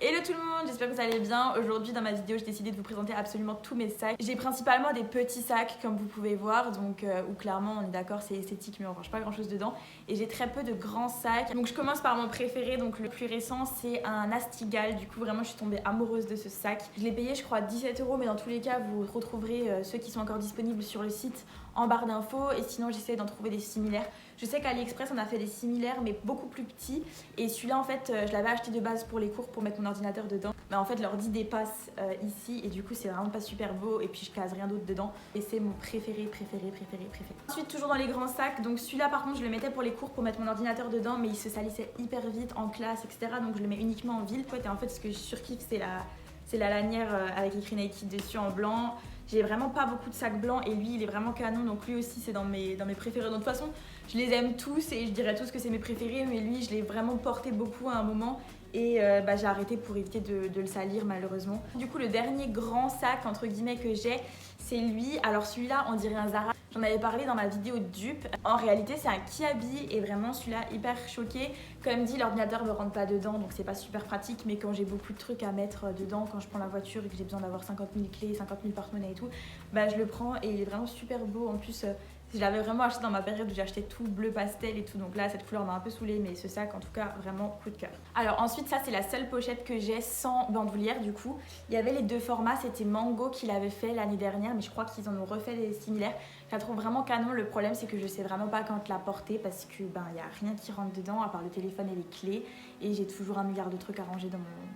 Hello tout le monde, j'espère que vous allez bien. Aujourd'hui dans ma vidéo j'ai décidé de vous présenter absolument tous mes sacs. J'ai principalement des petits sacs comme vous pouvez voir, donc où clairement on est d'accord c'est esthétique mais on range pas grand chose dedans. Et j'ai très peu de grands sacs. Donc je commence par mon préféré, donc le plus récent c'est un Astigal. Du coup vraiment je suis tombée amoureuse de ce sac. Je l'ai payé je crois 17 € mais dans tous les cas vous retrouverez ceux qui sont encore disponibles sur le site en barre d'infos. Et sinon j'essaie d'en trouver des similaires. Je sais qu'à AliExpress on a fait des similaires mais beaucoup plus petits. Et celui-là en fait je l'avais acheté de base pour les cours pour mettre mon ordinateur dedans. Mais en fait l'ordi dépasse ici et du coup c'est vraiment pas super beau et puis je case rien d'autre dedans. Et c'est mon préféré. Ensuite toujours dans les grands sacs, donc celui-là par contre je le mettais pour les cours pour mettre mon ordinateur dedans mais il se salissait hyper vite en classe etc. Donc je le mets uniquement en ville. Et en fait ce que je surkiffe c'est la lanière avec écrit Nike dessus en blanc. J'ai vraiment pas beaucoup de sacs blancs et lui il est vraiment canon, donc lui aussi c'est dans mes préférés. Donc de toute façon je les aime tous et je dirais tous que c'est mes préférés, mais lui je l'ai vraiment porté beaucoup à un moment et j'ai arrêté pour éviter de le salir malheureusement. Du coup le dernier grand sac entre guillemets que j'ai c'est lui. Alors celui-là on dirait un Zara. J'en avais parlé dans ma vidéo dupe. En réalité c'est un Kiabi et vraiment celui-là hyper choqué. Comme dit l'ordinateur ne rentre pas dedans donc c'est pas super pratique, mais quand j'ai beaucoup de trucs à mettre dedans, quand je prends la voiture et que j'ai besoin d'avoir 50 000 clés, 50 000 porte-monnaie et tout, je le prends et il est vraiment super beau. En plus je l'avais vraiment acheté dans ma période où j'achetais tout bleu pastel et tout, donc là cette couleur m'a un peu saoulée, mais ce sac en tout cas vraiment coup de cœur. Alors ensuite ça c'est la seule pochette que j'ai sans bandoulière. Du coup il y avait les deux formats, c'était Mango qui l'avait fait l'année dernière, mais je crois qu'ils en ont refait des similaires. Je la trouve vraiment canon. Le problème c'est que je sais vraiment pas quand la porter parce que y a rien qui rentre dedans à part le téléphone et les clés, et j'ai toujours un milliard de trucs à ranger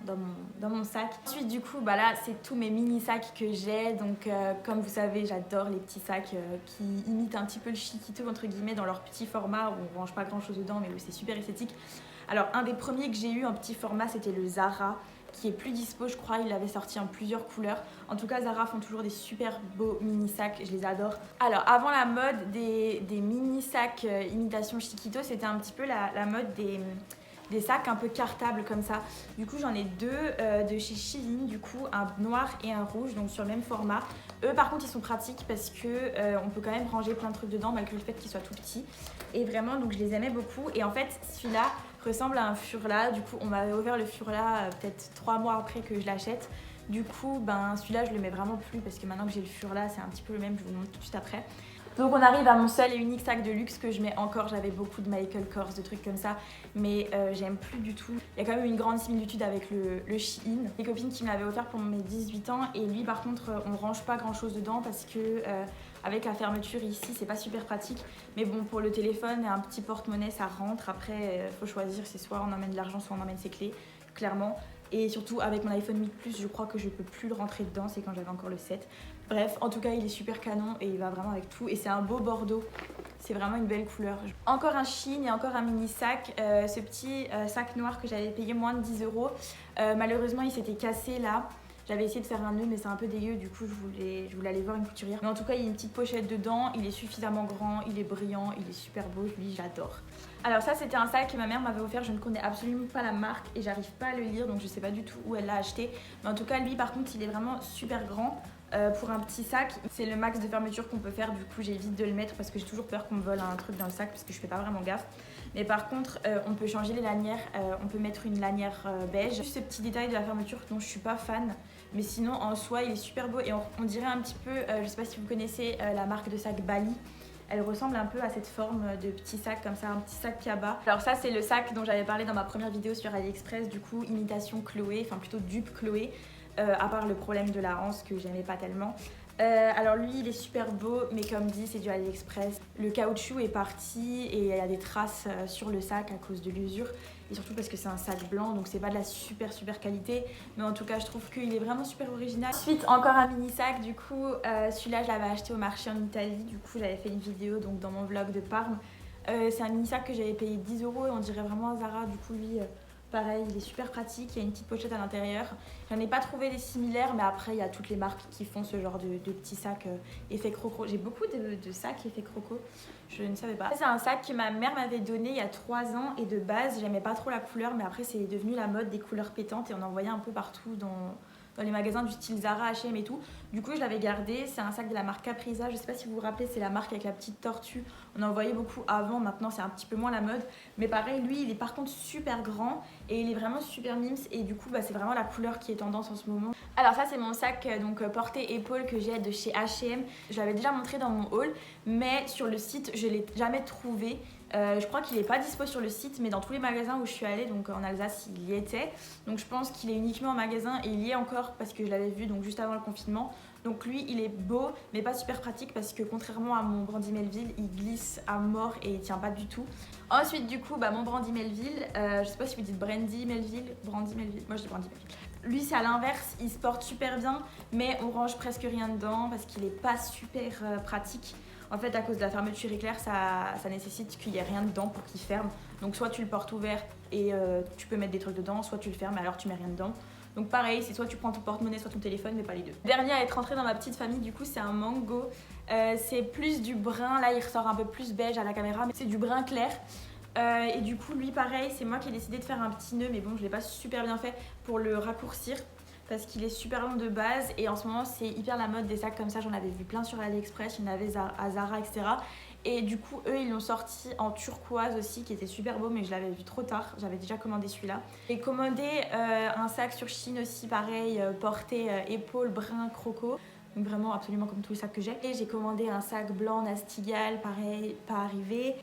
dans mon sac. Ensuite du coup là c'est tous mes mini sacs que j'ai. Donc comme vous savez j'adore les petits sacs qui imitent un petit peu le Chiquito entre guillemets dans leur petit format où on range pas grand chose dedans mais où c'est super esthétique. Alors un des premiers que j'ai eu en petit format c'était le Zara, qui est plus dispo je crois, il l'avait sorti en plusieurs couleurs. En tout cas Zara font toujours des super beaux mini sacs, je les adore. Alors avant la mode des mini sacs imitation Chiquito, c'était un petit peu la mode des sacs un peu cartables comme ça. Du coup j'en ai deux de chez Shein, du coup un noir et un rouge, donc sur le même format. Eux par contre ils sont pratiques parce que on peut quand même ranger plein de trucs dedans malgré le fait qu'ils soient tout petits. Et vraiment donc je les aimais beaucoup. Et en fait celui-là ressemble à un Furla. Du coup on m'avait ouvert le Furla peut-être 3 mois après que je l'achète. Du coup celui-là je le mets vraiment plus parce que maintenant que j'ai le Furla c'est un petit peu le même, je vous le montre tout de suite après. Donc on arrive à mon seul et unique sac de luxe que je mets encore. J'avais beaucoup de Michael Kors, de trucs comme ça, mais j'aime plus du tout. Il y a quand même une grande similitude avec le Shein. Des copines qui me l'avaient offert pour mes 18 ans et lui par contre on range pas grand chose dedans parce que avec la fermeture ici c'est pas super pratique. Mais bon, pour le téléphone et un petit porte-monnaie ça rentre. Après faut choisir, c'est soit on emmène de l'argent soit on emmène ses clés, clairement. Et surtout avec mon iPhone 8 Plus je crois que je peux plus le rentrer dedans, c'est quand j'avais encore le 7. Bref, en tout cas il est super canon et il va vraiment avec tout et c'est un beau bordeaux, c'est vraiment une belle couleur. Encore un Shein et encore un mini sac, ce petit sac noir que j'avais payé moins de 10 €. Malheureusement il s'était cassé là. J'avais essayé de faire un nœud mais c'est un peu dégueu, du coup je voulais aller voir une couturière. Mais en tout cas il y a une petite pochette dedans, il est suffisamment grand, il est brillant, il est super beau, lui j'adore. Alors ça c'était un sac que ma mère m'avait offert, je ne connais absolument pas la marque et j'arrive pas à le lire donc je sais pas du tout où elle l'a acheté. Mais en tout cas lui par contre il est vraiment super grand. Pour un petit sac, c'est le max de fermeture qu'on peut faire, du coup j'évite de le mettre parce que j'ai toujours peur qu'on me vole un truc dans le sac parce que je fais pas vraiment gaffe. Mais par contre on peut changer les lanières, on peut mettre une lanière beige. Juste ce petit détail de la fermeture dont je suis pas fan, mais sinon en soi il est super beau et on dirait un petit peu, je sais pas si vous connaissez la marque de sac Bali. Elle ressemble un peu à cette forme de petit sac comme ça, un petit sac cabas. Alors ça c'est le sac dont j'avais parlé dans ma première vidéo sur AliExpress, du coup imitation Chloé, enfin plutôt dupe Chloé. À part le problème de la hanse que j'aimais pas tellement. Alors lui il est super beau mais comme dit c'est du AliExpress. Le caoutchouc est parti et il y a des traces sur le sac à cause de l'usure. Et surtout parce que c'est un sac blanc donc c'est pas de la super qualité. Mais en tout cas je trouve qu'il est vraiment super original. Ensuite encore un mini sac, du coup celui-là je l'avais acheté au marché en Italie. Du coup j'avais fait une vidéo donc dans mon vlog de Parme. C'est un mini sac que j'avais payé 10 € et on dirait vraiment un Zara. Du coup lui pareil, il est super pratique, il y a une petite pochette à l'intérieur. J'en ai pas trouvé des similaires, mais après il y a toutes les marques qui font ce genre de petits sacs effet croco. J'ai beaucoup de sacs effet croco, je ne savais pas. C'est un sac que ma mère m'avait donné il y a 3 ans et de base j'aimais pas trop la couleur, mais après c'est devenu la mode des couleurs pétantes et on en voyait un peu partout dans les magasins du style Zara, H&M et tout. Du coup je l'avais gardé, c'est un sac de la marque Caprisa, je sais pas si vous vous rappelez, c'est la marque avec la petite tortue. On en voyait beaucoup avant, maintenant c'est un petit peu moins la mode. Mais pareil, lui il est par contre super grand et il est vraiment super mimes et du coup c'est vraiment la couleur qui est tendance en ce moment. Alors ça c'est mon sac donc porté-épaule que j'ai de chez H&M. Je l'avais déjà montré dans mon haul, mais sur le site je l'ai jamais trouvé. Je crois qu'il n'est pas dispo sur le site, mais dans tous les magasins où je suis allée, donc en Alsace, il y était. Donc je pense qu'il est uniquement en magasin et il y est encore parce que je l'avais vu donc juste avant le confinement. Donc lui, il est beau, mais pas super pratique parce que contrairement à mon Brandy Melville, il glisse à mort et il tient pas du tout. Ensuite, du coup, mon Brandy Melville, je sais pas si vous dites Brandy Melville, moi je dis Brandy Melville. Lui, c'est à l'inverse, il se porte super bien, mais on range presque rien dedans parce qu'il est pas super pratique. En fait, à cause de la fermeture éclair, ça nécessite qu'il n'y ait rien dedans pour qu'il ferme. Donc soit tu le portes ouvert et tu peux mettre des trucs dedans, soit tu le fermes et alors tu mets rien dedans. Donc pareil, c'est soit tu prends ton porte-monnaie, soit ton téléphone, mais pas les deux. Dernier à être rentré dans ma petite famille, du coup, c'est un mango. C'est plus du brun, là il ressort un peu plus beige à la caméra, mais c'est du brun clair. Et du coup, lui pareil, c'est moi qui ai décidé de faire un petit nœud, mais bon, je l'ai pas super bien fait pour le raccourcir. Parce qu'il est super long de base et en ce moment c'est hyper la mode des sacs comme ça, j'en avais vu plein sur AliExpress, il y en avait à Zara etc. Et du coup eux ils l'ont sorti en turquoise aussi qui était super beau mais je l'avais vu trop tard, j'avais déjà commandé celui-là. J'ai commandé un sac sur Shein aussi pareil, porté épaule brun croco. Donc vraiment absolument comme tous les sacs que j'ai. Et j'ai commandé un sac blanc Nastigal, pareil, pas arrivé.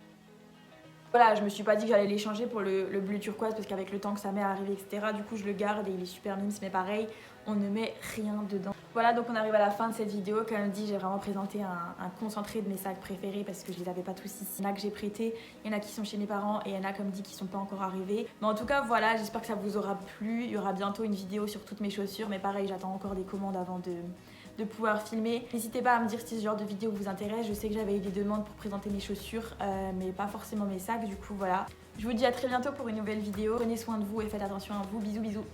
Voilà, je me suis pas dit que j'allais l'échanger pour le bleu turquoise parce qu'avec le temps que ça met à arriver, etc. Du coup, je le garde et il est super mimes, mais pareil, on ne met rien dedans. Voilà, donc on arrive à la fin de cette vidéo. Comme dit, j'ai vraiment présenté un concentré de mes sacs préférés parce que je les avais pas tous ici. Il y en a que j'ai prêté, il y en a qui sont chez mes parents et il y en a, comme dit, qui sont pas encore arrivés. Mais en tout cas, voilà, j'espère que ça vous aura plu. Il y aura bientôt une vidéo sur toutes mes chaussures, mais pareil, j'attends encore des commandes avant de pouvoir filmer. N'hésitez pas à me dire si ce genre de vidéo vous intéresse. Je sais que j'avais eu des demandes pour présenter mes chaussures, mais pas forcément mes sacs. Du coup, voilà. Je vous dis à très bientôt pour une nouvelle vidéo. Prenez soin de vous et faites attention à vous. Bisous, bisous.